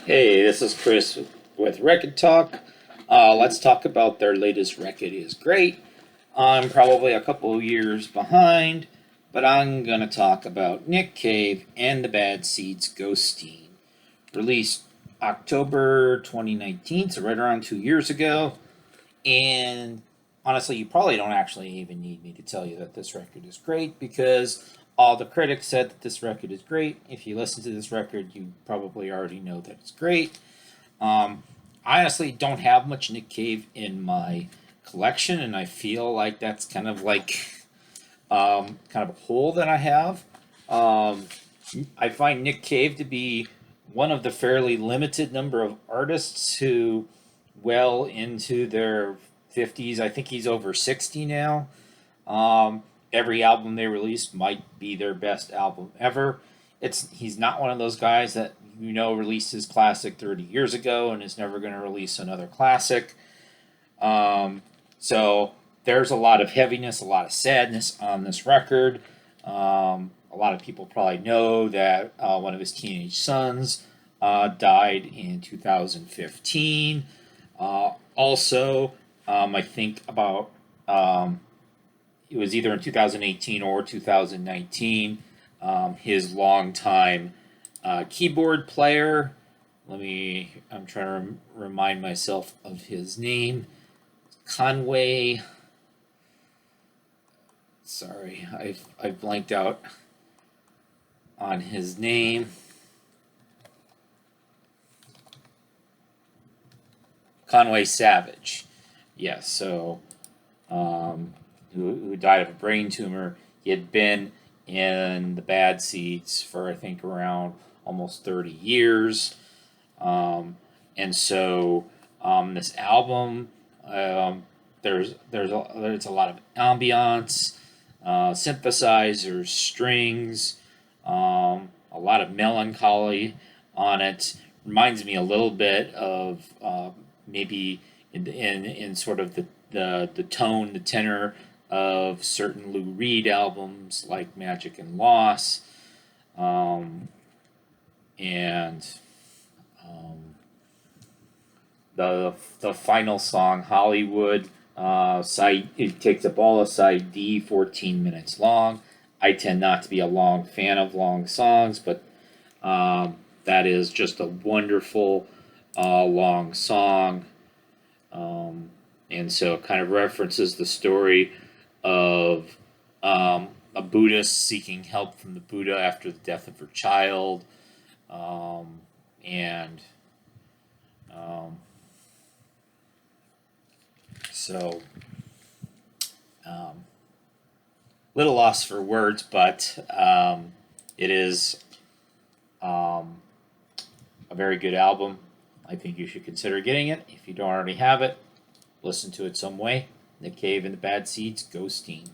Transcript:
Hey, this is Chris with Rekkid Talk. Let's talk about their latest Rekkid is great. I'm probably a couple of years behind, but I'm going to talk about Nick Cave and the Bad Seeds Ghosteen. Released October 2019, so right around 2 years ago. And honestly, you probably don't actually even need me to tell you that this record is great because all the critics said that this record is great. If you listen to this record, you probably already know that it's great. I honestly don't have much Nick Cave in my collection, and I feel like that's kind of like kind of a hole that I have. Um, I find Nick Cave to be one of the fairly limited number of artists who well into their 50s. I think he's over 60 now. Every album they release might be their best album ever. He's not one of those guys that released his classic 30 years ago and is never going to release another classic. So there's a lot of heaviness, a lot of sadness on this record. A lot of people probably know that one of his teenage sons died in 2015. I think about it was either in 2018 or 2019. His longtime keyboard player. I'm trying to remind myself of his name. Conway. Sorry, I've blanked out on his name. Conway Savage. Yes, so who died of a brain tumor. He had been in the Bad Seeds for I think around almost 30 years. And so this album, there's a lot of ambiance, synthesizers, strings, a lot of melancholy on it. Reminds me a little bit of maybe in sort of the tone, the tenor of certain Lou Reed albums like Magic and Loss, and the final song Hollywood it takes up all of side D, 14 minutes long. I tend not to be a long fan of long songs, but that is just a wonderful long song. And so it kind of references the story of a Buddhist seeking help from the Buddha after the death of her child. And so, little loss for words, but it is a very good album. I think you should consider getting it if you don't already have it. Listen to it some way. Nick Cave and the Bad Seeds, Ghosteen.